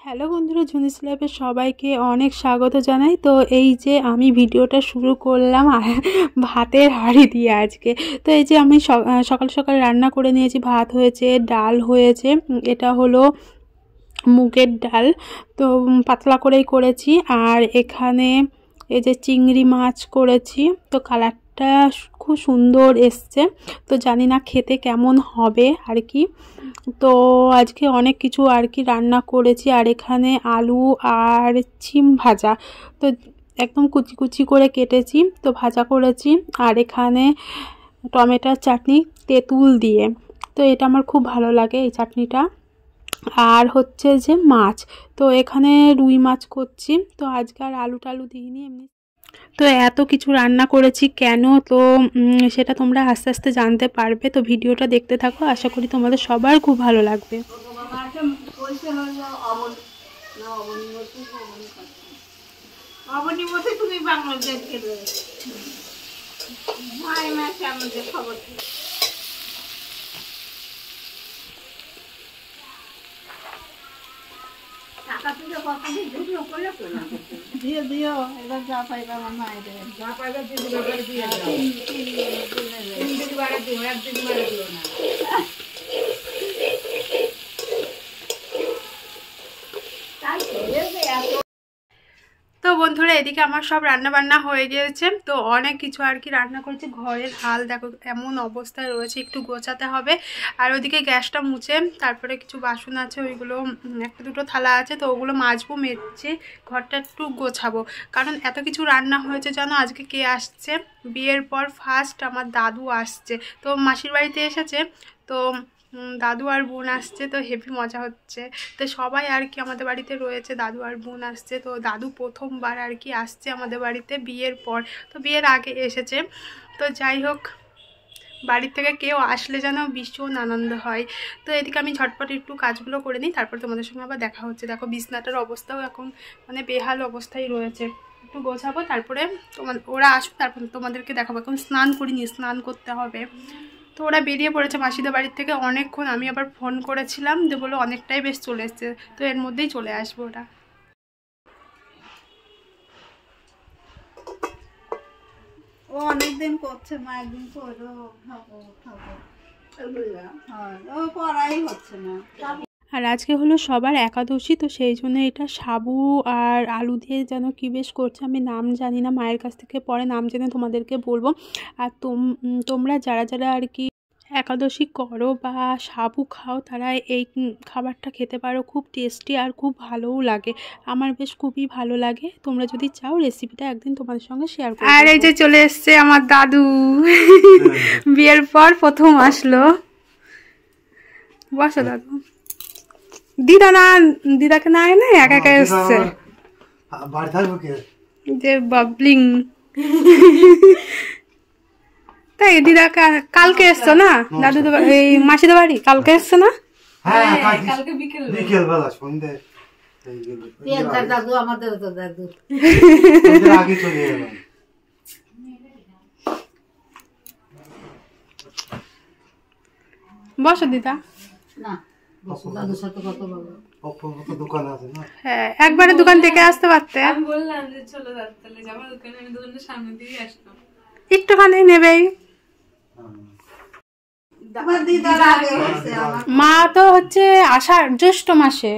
Hello বন্ধুরা, ঝুনিস লাইফে সবাইকে অনেক স্বাগত জানাই। তো এই যে আমি ভিডিওটা শুরু করলাম ভাতের হাঁড়ি দিয়ে আজকে। তো এই যে আমি সকাল সকাল রান্না করে নিয়েছি। ভাত হয়েছে, ডাল হয়েছে, এটা হলো মুগের ডাল, তো পাতলা করেই করেছি। আর এখানে এই যে চিংড়ি মাছ করেছি, তো কালারটা খুব সুন্দর এসছে। তো জানি না খেতে কেমন হবে আর কি। তো আজকে অনেক কিছু আর কি রান্না করেছি। আর এখানে আলু আর শিম ভাজা, তো একদম কুচি কুচি করে কেটেছি, তো ভাজা করেছি। আর এখানে টমেটোর চাটনি তেঁতুল দিয়ে, তো এটা আমার খুব ভালো লাগে এই চাটনিটা। আর হচ্ছে যে মাছ, তো এখানে রুই মাছ করছি। তো আজকে আর আলু টালু দিইনি, এমনি। তো এত কিছু রান্না করেছি কেন, তো সেটা তোমরা আস্তে আস্তে জানতে পারবে। তো ভিডিওটা দেখতে থাকো, আশা করি তোমাদের সবার খুব ভালো লাগবে। দিও দিও, এবার যা পাইবে আমার মায়ের যা পাইবে দিয়ে তো বন্ধুরা, এদিকে আমার সব রান্না বান্না হয়ে গিয়েছে। তো অনেক কিছু আর কি রান্না করেছি। ঘরের হাল দেখো এমন অবস্থায় রয়েছে, একটু গোছাতে হবে। আর ওইদিকে গ্যাসটা মুছে তারপরে কিছু বাসন আছে, ওইগুলো একটা দুটো থালা আছে, তো ওগুলো মাজবো, মেজে ঘরটা একটু গোছাবো। কারণ এত কিছু রান্না হয়েছে জানো। আজকে কে আসছে, বিয়ের পর ফার্স্ট আমার দাদু আসছে। তো মাসির বাড়িতে এসেছে, তো দাদু আর বোন আসছে, তো হেভি মজা হচ্ছে। তো সবাই আর কি আমাদের বাড়িতে রয়েছে, দাদু আর বোন আসছে। তো দাদু প্রথমবার আর কি আসছে আমাদের বাড়িতে বিয়ের পর, তো বিয়ের আগে এসেছে। তো যাই হোক, বাড়ির থেকে কেউ আসলে যেন ভীষণ আনন্দ হয়। তো এদিকে আমি ঝটপট একটু কাজগুলো করে নিই, তারপর তোমাদের সঙ্গে আবার দেখা হচ্ছে। দেখো বিছনাটার অবস্থাও এখন মানে বেহাল অবস্থায় রয়েছে, একটু গোছাবো, তারপরে ওরা আসুক, তারপর তোমাদেরকে দেখাবো। এখন স্নান করিনি, স্নান করতে হবে। তো ওরা বেরিয়ে পড়েছে মাসিদের বাড়ির থেকে অনেকক্ষণ। আমি আবার ফোন করেছিলাম, যে বলো অনেকটাই বেশ চলে এসছে, তো এর মধ্যেই চলে আসবো ওরা। ও অনেকদিন করছে, মা একদিন করো খাবো খাবো, ও করাই হচ্ছে না। আর আজকে হলো সবার একাদশী, তো সেই জন্য এটা সাবু আর আলু দিয়ে যেন কী বেশ করছে, আমি নাম জানি না, মায়ের কাছ থেকে পরে নাম জেনে তোমাদেরকে বলবো। আর তোমরা যারা যারা আর কি একাদশী করো বা সাবু খাও, তারা এই খাবারটা খেতে পারো। খুব টেস্টি আর খুব ভালোও লাগে, আমার বেশ খুবই ভালো লাগে। তোমরা যদি চাও রেসিপিটা একদিন তোমাদের সঙ্গে শেয়ার করব। আর এই যে চলে এসছে আমার দাদু, বিয়ের পর প্রথম আসলো। বসো দাদু। দিদা না, দিদাকে না এনে একা একা এসছে, যে বাবলিং। তাই দিদা কালকে এসছো না দাদু, এই মাসিদের বাড়ি কালকে এসছে না? কালকে বিকেল বেলা সন্ধ্যে দাদু, আমাদের তো দাদু আগে চলে এলাম। বসো দিদা। না দাদুর সাথে কত বলো, দোকান আছে না, হ্যাঁ একবারে দোকান থেকে আসতে পারতে। আমি বললাম যে চলো তাহলে যাবো দোকানে, আমি দোকানের সামনে দিয়ে আসলাম, একটুখানি নেবেই। মা তো হচ্ছে আষাঢ় জ্যৈষ্ঠ মাসে,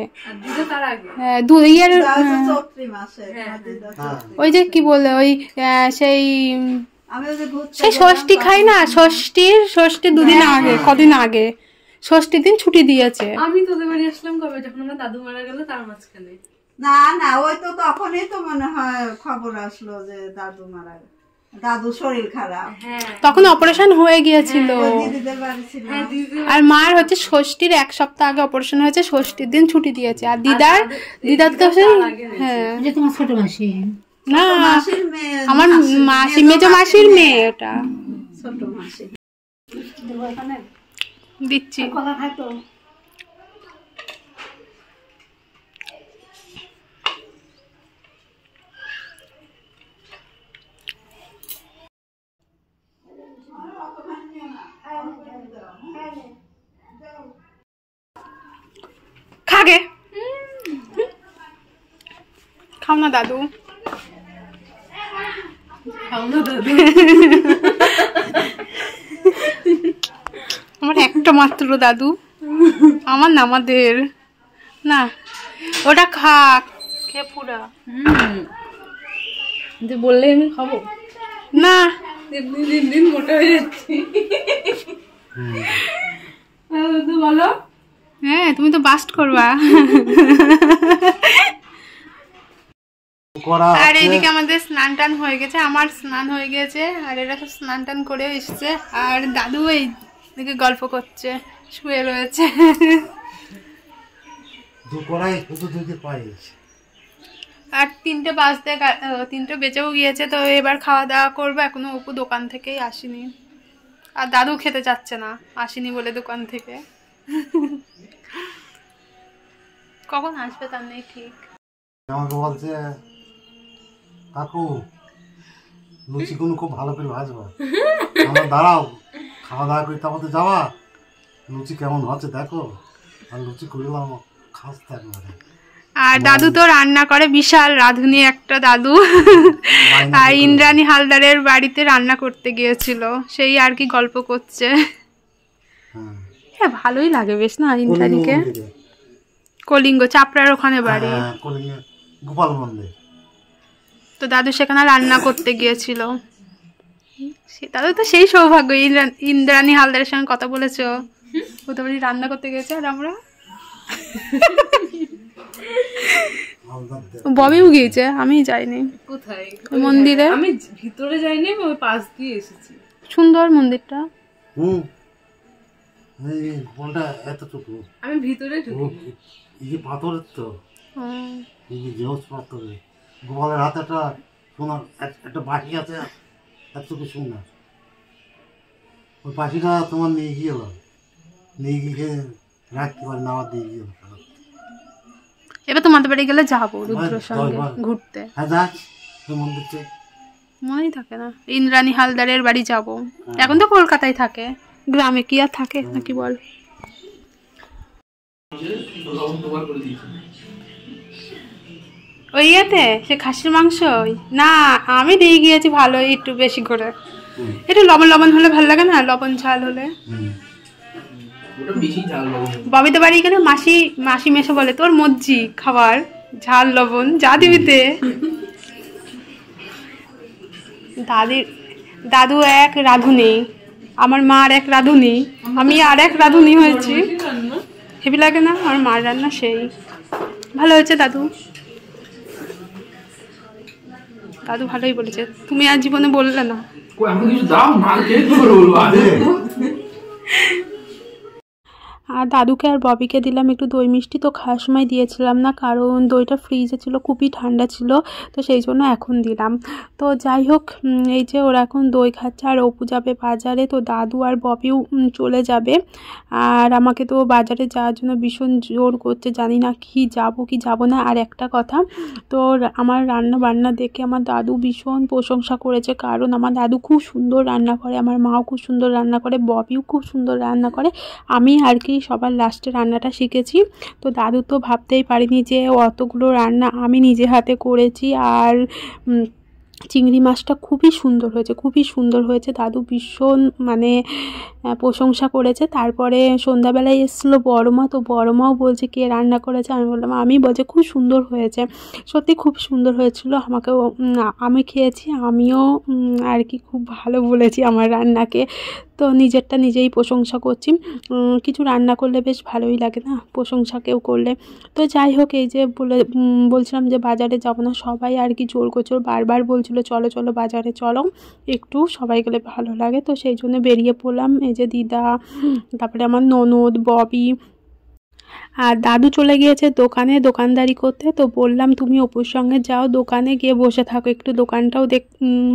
ওই যে কি বলে ওই সেই সেই ষষ্ঠী খাই না, ষষ্ঠীর দুদিন আগে, কদিন আগে ষষ্ঠীর দিন ছুটি দিয়েছে। আমি তোদের বাড়ি আসলাম কবে, যখন আমার দাদু মারা গেল তার মাঝখানে। না না, ওই তো তখনই তো মনে হয় খবর আসলো যে দাদু মারা গেল, দাদু শরীর খারাপ, তখন অপারেশন হয়ে গিয়েছিল। আর মার হচ্ছে ষষ্ঠীর এক সপ্তাহ আগে অপারেশন হয়েছে, ষষ্ঠীর দিন ছুটি দিয়েছে। আর দিদার তো হ্যাঁ, তোমার ছোট মাসি না, আমার মাসি, মেজ মাসির মেয়ে, ওটা ছোট মাসি। দিচ্ছি। খাগে খাও না দাদু, খাও না দাদু। আমার একটা মাত্র দাদু, আমার না আমাদের না, ওটা খা খেয়ে পুরা। বললে আমি খাবো না, এমনি দিন দিন মোটা হয়ে যাচ্ছি। বলো। হ্যাঁ তুমি তো বাস্ট করবা। আর এইদিকে আমাদের স্নান টান হয়ে গেছে, আমার স্নান হয়ে গেছে, আর এরা সব স্নান টান করে এসছে, আর দাদু এইদিকে গল্প করছে, শুয়ে রয়েছে। আর 3টে বেজেও গিয়েছে, তো এবার খাওয়া দাওয়া করবো। এখনো অপু দোকান থেকেই আসেনি, আর দাদু খেতে যাচ্ছে না, আসেনি বলে দোকান থেকে। কখন আসবে তার নেই ঠিক। আমাকে বলছে কাকু লুচি গুলো খুব ভালো করে ভাজবা, আমার দাঁড়াও খাওয়া দাওয়া করে তারপর যাওয়া, লুচি কেমন হচ্ছে দেখো। আর লুচি করলাম খাস থাকবে। আর দাদু তো রান্না করে, বিশাল রাঁধুনি একটা দাদু। আর ইন্দ্রাণী হালদারের বাড়িতে রান্না করতে গিয়েছিল, সেই আর কি গল্প করছে। হ্যাঁ ভালোই লাগে বেশ না ইন্দ্রাণীকে। কলিঙ্গ চাপড়ার ওখানে বাড়ি, গোপাল মন্দির। তো দাদু সেখানে রান্না করতে গিয়েছিল। দাদু তো সেই সৌভাগ্য, ইন্দ্রাণী হালদারের সঙ্গে কথা বলেছো, ওদের বাড়ি রান্না করতে গেছে। আর আমরা ববিও গিয়েছে, আমি যাইনি। কোথায় মন্দিরে? আমি ভিতরে যাইনি, আমি পাশ দিয়ে এসেছি। সুন্দর মন্দিরটা। আমি ভিতরে ঢুকি। এই পাথরের তো, এই জেউস পাথরের। গোপালের হাতে একটা সোনার একটা বাটি আছে, এতটুকু সোনা। ওই বাটিটা তোমার নিয়ে গিয়েল, নিয়ে গিয়ে রাখতে পারি না, আবার দিয়ে গিয়েল। এবার তোমাদের বাড়ি গেলে যাবো রুদ্রর সঙ্গে ঘুরতে। হ্যাঁ যাক, মন্দিরটা মনেই থাকে না। ইন্দ্রাণী হালদারের বাড়ি যাব, এখন তো কলকাতায় থাকে, গ্রামে কি আর থাকে নাকি বল। ওই ইয়েতে সে খাসির মাংস না, আমি দিয়ে গিয়েছি ভালো, একটু বেশি করে। একটু লবণ লবণ হলে ভালো লাগে না, লবণ ঝাল হলে। ববিতে বাড়ি গেলে মাসি মেশো বলে তোর মজ্জি খাবার, ঝাল লবণ যা দিবিতে। দাদু এক রাঁধুনি, আমার মা আর এক রাঁধুনি, আমি আর এক রাঁধুনি হয়েছি। হেভি লাগে না আমার মার রান্না, সেই ভালো হয়েছে দাদু। দাদু ভালোই বলেছে, তুমি আর জীবনে বললে না। আর দাদুকে আর ববিকে দিলাম একটু দই মিষ্টি, তো খাওয়ার সময় দিয়েছিলাম না, কারণ দইটা ফ্রিজে ছিল, খুবই ঠান্ডা ছিল, তো সেই জন্য এখন দিলাম। তো যাই হোক, এই যে ওরা এখন দই খাচ্ছে, আর অপু যাবে বাজারে, তো দাদু আর ববিও চলে যাবে। আর আমাকে তো বাজারে যাওয়ার জন্য ভীষণ জোর করছে, জানি না কি যাব না। আর একটা কথা, তো আমার রান্না বান্না দেখে আমার দাদু ভীষণ প্রশংসা করেছে, কারণ আমার দাদু খুব সুন্দর রান্না করে, আমার মাও খুব সুন্দর রান্না করে, ববিও খুব সুন্দর রান্না করে। আমি আর কি সবার লাস্টে রান্নাটা শিখেছি, তো দাদু তো ভাবতেই পারিনি যে অতগুলো রান্না আমি নিজে হাতে করেছি। আর চিংড়ি মাছটা খুবই সুন্দর হয়েছে, দাদু ভীষণ মানে প্রশংসা করেছে। তারপরে সন্ধ্যাবেলায় এসেছিলো বড় মা, তো বড় মাও বলছে কে রান্না করেছে, আমি বললাম আমি, বলছে খুব সুন্দর হয়েছে। সত্যি খুব সুন্দর হয়েছিল, আমাকেও আমি খেয়েছি, আমিও আর কি খুব ভালো বলেছি আমার রান্নাকে। তো নিজেরটা নিজেই প্রশংসা করছি, কিছু রান্না করলে বেশ ভালোই লাগে না প্রশংসা কেউ করলে। তো যাই হোক, এই যে বলছিলাম যে বাজারে যাব না, সবাই আর কি জোর করছিল, বারবার বলছিল চলো চলো বাজারে চলো, একটু সবাই গেলে ভালো লাগে। তো সেই জন্য বেরিয়ে পড়লাম, এই যে দিদা, তারপরে আমার ননদ, ববি, আর দাদু চলে গিয়েছে দোকানে দোকানদারি করতে। তো বললাম তুমি অপুর সঙ্গে যাও, দোকানে গিয়ে বসে থাকো, একটু দোকানটাও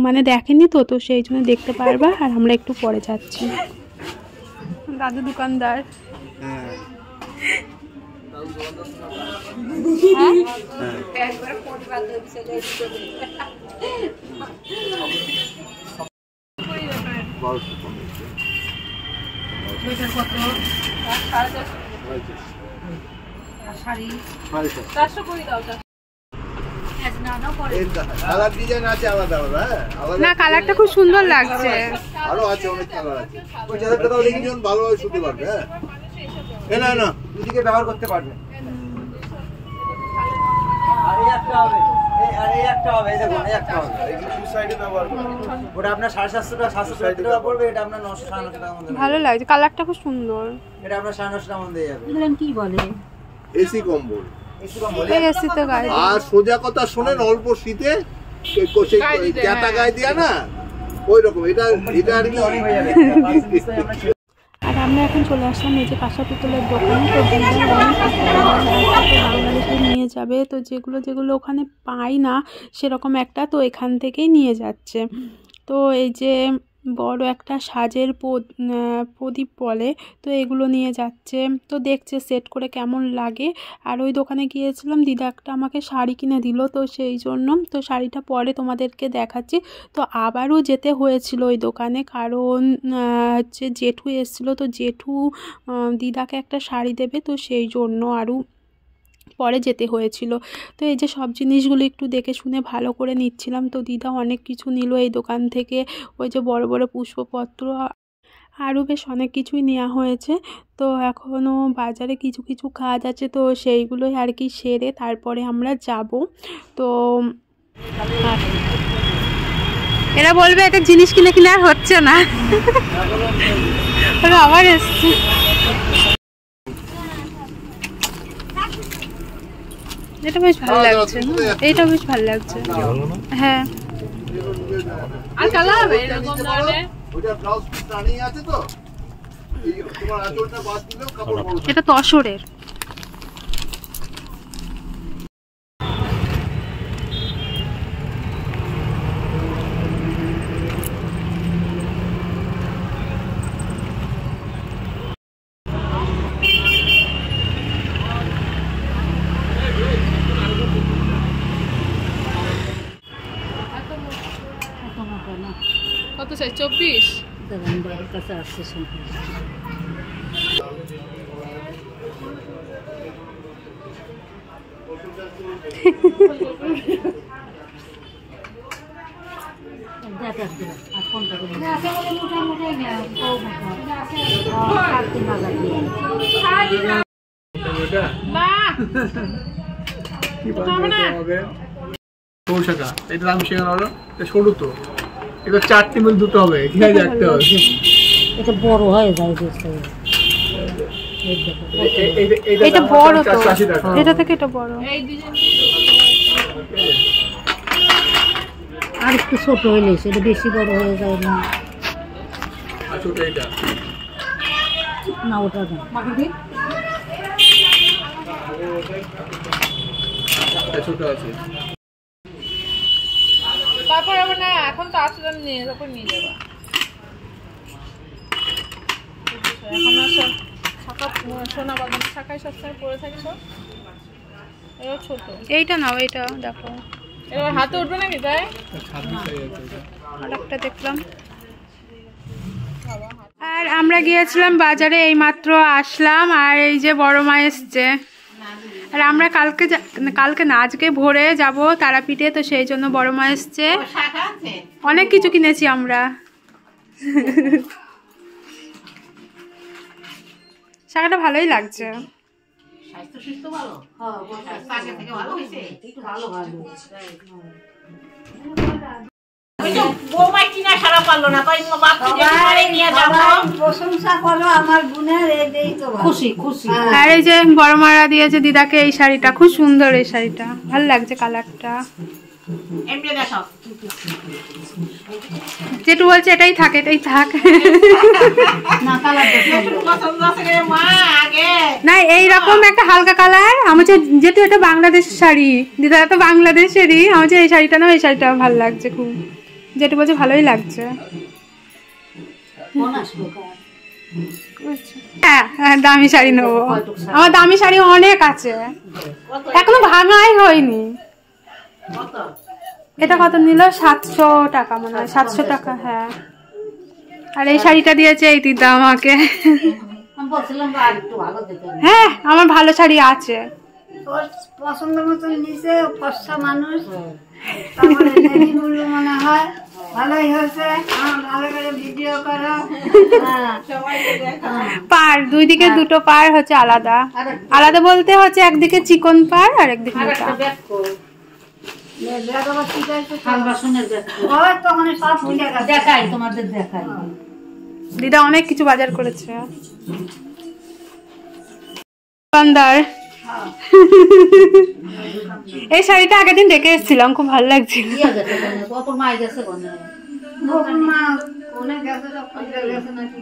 মানে দেখেনি তো, তো সেই জন্য দেখতে পারবা। আর আমরা একটু পরে যাচ্ছি। দাদু দোকানদার, শাড়ি 400 করে দাও। কালার ডিজাইন আছে আলাদা আলাদা। না কালারটা খুব সুন্দর লাগছে। আরো আছে অনেক কালার আছে। ওই যাদেরকে তাও তিনজন ভালোভাবে শুতে পারবে। হ্যাঁ না না দুদিকে ব্যবহার করতে পারবে। আর এই একটা হবে, এই একটা হবে, এই দেখুন এই একটা হবে। এগুলো দু সাইডে ব্যবহার করবে। ওটা আপনার 750 টাকা 750 টাকা পড়বে, এটা আপনার 900 টাকার মধ্যে। ভালো লাগছে, কালারটা খুব সুন্দর। এটা আপনার 950 টাকার মধ্যে যাবে। এগুলো কি বলে? এসি কম্বল। এসি কম্বল। এসি তো গায়ে। আর সোজা কথা শুনেন, অল্প শীতে ক্যাটা গায়ে দিয়া না ওই রকম এটা আর কি অনেক হয়ে যাবে। আর আমরা এখন চলে আসলাম এই যে কাঁসা পিতলের দোকান। তো বাংলাদেশে নিয়ে যাবে, তো যেগুলো ওখানে পাই না সেরকম একটা, তো এখান থেকেই নিয়ে যাচ্ছে। তো এই যে বড় একটা সাজের প্রদীপ বলে, তো এগুলো নিয়ে যাচ্ছে। তো দেখছে সেট করে কেমন লাগে। আর ওই দোকানে গিয়েছিলাম, দিদা একটা আমাকে শাড়ি কিনে দিল, তো সেই জন্য তো শাড়িটা পরে তোমাদেরকে দেখাচ্ছি। তো আবারও যেতে হয়েছিল ওই দোকানে, কারণ হচ্ছে জেঠু এসেছিলো, তো জেঠু দিদাকে একটা শাড়ি দেবে, তো সেই জন্য আরও পরে যেতে হয়েছিল। তো এই যে সব জিনিসগুলো একটু দেখে শুনে ভালো করে নিচ্ছিলাম। তো দিদা অনেক কিছু নিল এই দোকান থেকে, ওই যে বড় বড় পুষ্পপত্র, আরও বেশ অনেক কিছুই নেওয়া হয়েছে। তো এখনও বাজারে কিছু কাজ আছে, তো সেইগুলোই আর কি সেরে তারপরে আমরা যাব। তো এরা বলবে এটা জিনিস কিনে আর হচ্ছে না। আবার এসছে। এটা বেশ ভালো লাগছে, এইটা বেশ ভালো লাগছে। হ্যাঁ আর কালার হবে এরকম ধরনের। ওটা ব্লাউজ পিস রানিং আছে তো, এই তোমার আঁচলটা বাদ দিলেও কাপড় বড়। এটা তসরের। কত চাই? 24। কাছে আসছে কৌশাকা এটা দাম শেখানো হলো, সরু তো এটা 4টি মিল দুটো হবে, ঠিক আছে একটা হবে। এটা বড় হয়ে যায়, এটা বড় তো, এটা থেকে এটা বড়। এই ডিজাইন আর একটু ছোট হইলে সেটা বেশি বড় হয়ে যায় না। আচ্ছা ওটা এটা না ওটা না, ছোট আছে। তারপর আবার না এখন তো আছে, আমি নিয়ে যাবো, নিয়ে যাবো। এখন শাখা সোনা বাগান শাখায় সবসময় পরে থাকে সব। এবার ছোট এইটা নাও, এইটা দেখো, এবার হাতে উঠবে নাকি তাই? আর একটা দেখলাম। আর আমরা গিয়েছিলাম বাজারে, এইমাত্র আসলাম। আর এই যে বড় মা এসছে। আর আমরা কালকে না আজকে ভোরে যাব তারাপীঠে, তো সেই জন্য বড় মা এসছে। অনেক কিছু কিনেছি আমরা। শাখাটা ভালোই লাগছে। আর এই যে বড় মারা দিয়েছে দিদাকে এই শাড়িটা, খুব সুন্দর এই শাড়িটা, ভালো লাগছে কালারটা। যেটু বলছে এটাই থাক, এটাই থাক। না এইরকম একটা হালকা কালার আমার, যেহেতু এটা বাংলাদেশের শাড়ি, দিদা তো বাংলাদেশেরই, আমার এই শাড়িটা না, এই শাড়িটা ভালো লাগছে খুব। যেটু বলছে ভালোই লাগছে। হ্যাঁ দামি শাড়ি নেবো, আমার দামি শাড়ি অনেক আছে, এখনো ভাঙাই হয়নি। এটা কত নিল? 700 টাকা মনে হয়, 700 টাকা। হ্যাঁ আর এই শাড়িটা দিয়েছে এই দিদা আমাকে। হ্যাঁ আমার ভালো শাড়ি আছে, ওর পছন্দ মতন নিচে, ফর্সা মানুষ। তারপরে দেখি বললো মনে হয় ভালোই হয়েছে, ভালো করে ভিডিও করো। পার দুই দিকে দুটো পার হচ্ছে আলাদা আলাদা, বলতে হচ্ছে একদিকে চিকন পার আর একদিকে মোটা। তখন সব ঠিক আছে, দেখাই তোমাদের দেখাই। দিদা অনেক কিছু বাজার করেছে। দোকানদার এই শাড়িটা আগের দিন দেখে এসেছিলাম, খুব ভালো লাগছিল। অপর মাই গেছে মা অনেক গেছে, গেছে না কি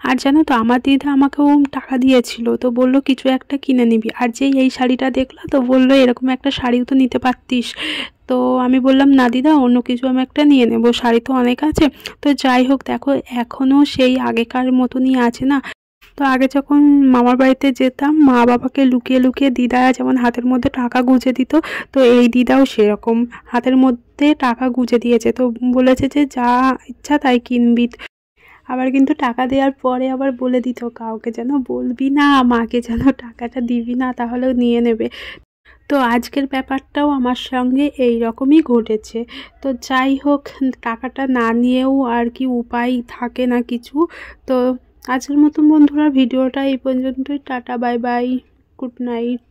আর জানো তো আমার দিদা আমাকেও টাকা দিয়েছিল, তো বললো কিছু একটা কিনে নিবি। আর যেই এই শাড়িটা দেখলো তো বললো এরকম একটা শাড়িও তো নিতে পারতিস। তো আমি বললাম না দিদা, অন্য কিছু আমি একটা নিয়ে নেব, শাড়ি তো অনেক আছে। তো যাই হোক, দেখো এখনও সেই আগেকার মতনই আছে না। তো আগে যখন মামার বাড়িতে যেতাম, মা বাবাকে লুকিয়ে লুকিয়ে দিদা যেমন হাতের মধ্যে টাকা গুঁজে দিত, তো এই দিদাও সেরকম হাতের মধ্যে টাকা গুঁজে দিয়েছে। তো বলেছে যে যা ইচ্ছা তাই কিনবি। আবার কিন্তু টাকা দেওয়ার পরে আবার বলে দিত কাউকে যেন বলবি না, মাকে যেন টাকাটা দিবি না, তাহলেও নিয়ে নেবে। তো আজকের ব্যাপারটাও আমার সঙ্গে এই রকমই ঘটেছে। তো যাই হোক, টাকাটা না নিয়েও আর কি উপায় থাকে না কিছু। তো আজকের মতন বন্ধুরা ভিডিওটা এই পর্যন্তই। Tata, bye bye, good night.